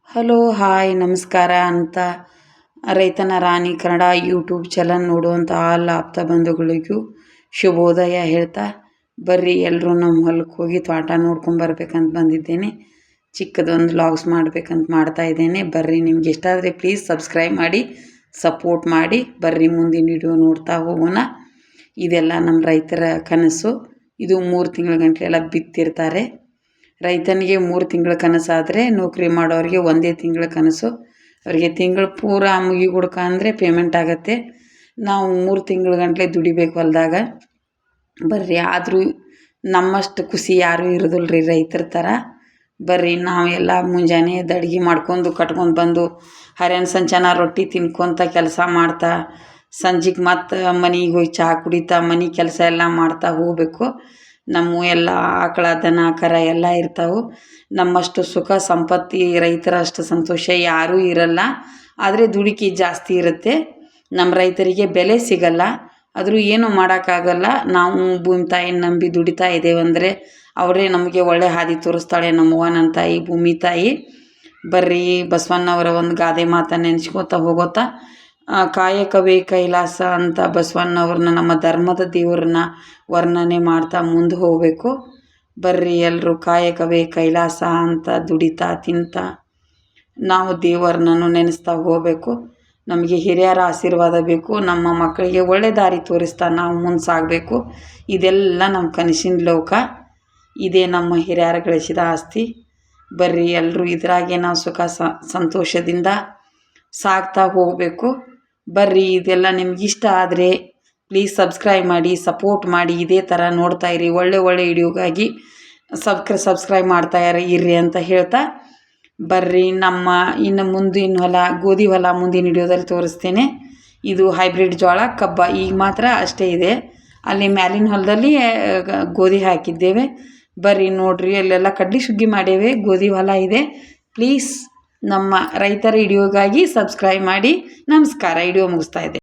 Hello hi ನಮಸ್ಕಾರ ಅಂತ ರೈತನ ರಾಣಿ ಕನ್ನಡ ಯೂಟ್ಯೂಬ್ ಚಾನಲ್ ನೋಡುವಂಥ ಎಲ್ಲ ಆಪ್ತ ಬಂಧುಗಳಿಗೂ ಶುಭೋದಯ ಹೇಳ್ತಾ ಬರ್ರಿ ಎಲ್ಲರೂ ನಮ್ಮ ಹೊಲಕ್ಕೆ ಹೋಗಿ ತೋಟ ನೋಡ್ಕೊಂಡು ಬರ್ಬೇಕಂತ ಬಂದಿದ್ದೇನೆ. ಚಿಕ್ಕದೊಂದು ವ್ಲಾಗ್ಸ್ ಮಾಡ್ಬೇಕಂತ ಮಾಡ್ತಾ ಇದ್ದೇನೆ. ಬರ್ರಿ, ನಿಮ್ಗೆ ಇಷ್ಟ ಆದರೆ ಪ್ಲೀಸ್ ಸಬ್ಸ್ಕ್ರೈಬ್ ಮಾಡಿ ಸಪೋರ್ಟ್ ಮಾಡಿ. ಬರ್ರಿ ಮುಂದಿನ ವಿಡಿಯೋ ನೋಡ್ತಾ ಹೋಗೋಣ. ಇದೆಲ್ಲ ನಮ್ಮ ರೈತರ ಕನಸು. ಇದು 3 ತಿಂಗಳ ಗಂಟೆ ಎಲ್ಲ ಬಿತ್ತಿರ್ತಾರೆ. ರೈತನಿಗೆ 3 ತಿಂಗಳ ಕನಸಾದರೆ ನೌಕರಿ ಮಾಡೋರಿಗೆ 1 ತಿಂಗಳ ಕನಸು. ಅವರಿಗೆ ತಿಂಗಳು ಪೂರ ಮುಗಿಗುಡ್ಕ ಅಂದರೆ ಪೇಮೆಂಟ್ ಆಗುತ್ತೆ. ನಾವು 3 ತಿಂಗಳ ಗಂಟಲೆ ದುಡಿಬೇಕು ಹೊಲ್ದಾಗ. ಬರ್ರಿ, ಆದರೂ ನಮ್ಮಷ್ಟು ಖುಷಿ ಯಾರೂ ಇರೋದಿಲ್ಲ ರೀ ರೈತರ ಥರ. ಬರ್ರಿ, ನಾವೆಲ್ಲ ಮುಂಜಾನೆ ಅಡುಗೆ ಮಾಡ್ಕೊಂಡು ಕಟ್ಕೊಂಡು ಬಂದು ಹರ್ಯಾನ ಸಂಚಾನ ರೊಟ್ಟಿ ತಿನ್ಕೊತ ಕೆಲಸ ಮಾಡ್ತಾ ಸಂಜೆಗೆ ಮತ್ತು ಮನೆಗೆ ಹೋಗಿ ಚಹಾ ಕುಡಿತಾ ಮನೆ ಕೆಲಸ ಎಲ್ಲ ಮಾಡ್ತಾ ಹೋಗಬೇಕು. ನಮ್ಮ ಎಲ್ಲ ಆಕಳ ದನ ಕರ ಎಲ್ಲ ಇರ್ತಾವೆ. ನಮ್ಮಷ್ಟು ಸುಖ ಸಂಪತ್ತಿ ರೈತರಷ್ಟು ಸಂತೋಷ ಯಾರೂ ಇರಲ್ಲ. ಆದರೆ ದುಡಿಕೆ ಜಾಸ್ತಿ ಇರುತ್ತೆ. ನಮ್ಮ ರೈತರಿಗೆ ಬೆಲೆ ಸಿಗಲ್ಲ. ಆದರೂ ಏನೂ ಮಾಡೋಕ್ಕಾಗಲ್ಲ. ನಾವು ಭೂಮಿ ತಾಯಿನ ನಂಬಿ ದುಡಿತಾ ಇದ್ದೇವೆಂದರೆ ಅವರೇ ನಮಗೆ ಒಳ್ಳೆ ಹಾದಿ ತೋರಿಸ್ತಾಳೆ ನಮ್ಮವ್ವ, ನನ್ನ ತಾಯಿ ಭೂಮಿ ತಾಯಿ. ಬರ್ರಿ, ಬಸವಣ್ಣವರ ಒಂದು ಗಾದೆ ಮಾತನ್ನು ನೆನೆಸ್ಕೋತಾ ಹೋಗೋತಾ ಕಾಯಕವೇ ಕೈಲಾಸ ಅಂತ ಬಸವಣ್ಣವ್ರನ್ನ, ನಮ್ಮ ಧರ್ಮದ ದೇವ್ರನ್ನ ವರ್ಣನೆ ಮಾಡ್ತಾ ಮುಂದೆ ಹೋಗಬೇಕು. ಬರ್ರಿ, ಎಲ್ಲರೂ ಕಾಯಕವೇ ಕೈಲಾಸ ಅಂತ ದುಡಿತಾ ತಿಂತಾ ನಾವು ದೇವರನ್ನು ನೆನೆಸ್ತಾ ಹೋಗಬೇಕು. ನಮಗೆ ಹಿರಿಯರ ಆಶೀರ್ವಾದ ಬೇಕು. ನಮ್ಮ ಮಕ್ಕಳಿಗೆ ಒಳ್ಳೆ ದಾರಿ ತೋರಿಸ್ತಾ ನಾವು ಮುಂದೆ ಸಾಗಬೇಕು. ಇದೆಲ್ಲ ನಮ್ಮ ಕನಸಿನ ಲೋಕ. ಇದೇ ನಮ್ಮ ಹಿರಿಯರ ಗಳಿಸಿದ ಆಸ್ತಿ. ಬರ್ರಿ, ಎಲ್ಲರೂ ಇದರಾಗೆ ನಾವು ಸುಖ ಸಂತೋಷದಿಂದ ಸಾಗ್ತಾ ಹೋಗಬೇಕು. ಬರ್ರಿ, ಇದೆಲ್ಲ ನಿಮಗಿಷ್ಟ ಆದರೆ ಪ್ಲೀಸ್ ಸಬ್ಸ್ಕ್ರೈಬ್ ಮಾಡಿ ಸಪೋರ್ಟ್ ಮಾಡಿ. ಇದೇ ಥರ ನೋಡ್ತಾ ಇರಿ. ಒಳ್ಳೆ ವಿಡಿಯೋಗಾಗಿ ಸಬ್ಸ್ಕ್ರೈಬ್ ಮಾಡ್ತಾ ಇರ್ರಿ ಅಂತ ಹೇಳ್ತಾ ಬರ್ರಿ, ನಮ್ಮ ಇನ್ನು ಮುಂದಿನ ಹೊಲ ಗೋಧಿ ಹೊಲ ಮುಂದಿನ ವಿಡಿಯೋದಲ್ಲಿ ತೋರಿಸ್ತೇನೆ. ಇದು ಹೈಬ್ರಿಡ್ ಜೋಳ ಕಬ್ಬ ಈಗ ಮಾತ್ರ ಅಷ್ಟೇ ಇದೆ. ಅಲ್ಲಿ ಮ್ಯಾಲಿನ ಹೊಲದಲ್ಲಿ ಗೋಧಿ ಹಾಕಿದ್ದೇವೆ. ಬರ್ರಿ ನೋಡ್ರಿ, ಅಲ್ಲೆಲ್ಲ ಕಡ್ಲಿ ಸುಗ್ಗಿ ಮಾಡೇವೆ. ಗೋಧಿ ಹೊಲ ಇದೆ. ಪ್ಲೀಸ್ ನಮ್ಮ ರೈತರ ವಿಡಿಯೋಗಾಗಿ ಸಬ್ಸ್ಕ್ರೈಬ್ ಮಾಡಿ. ನಮಸ್ಕಾರ. ವಿಡಿಯೋ ಮುಗಿಸ್ತಾ ಇದೆ.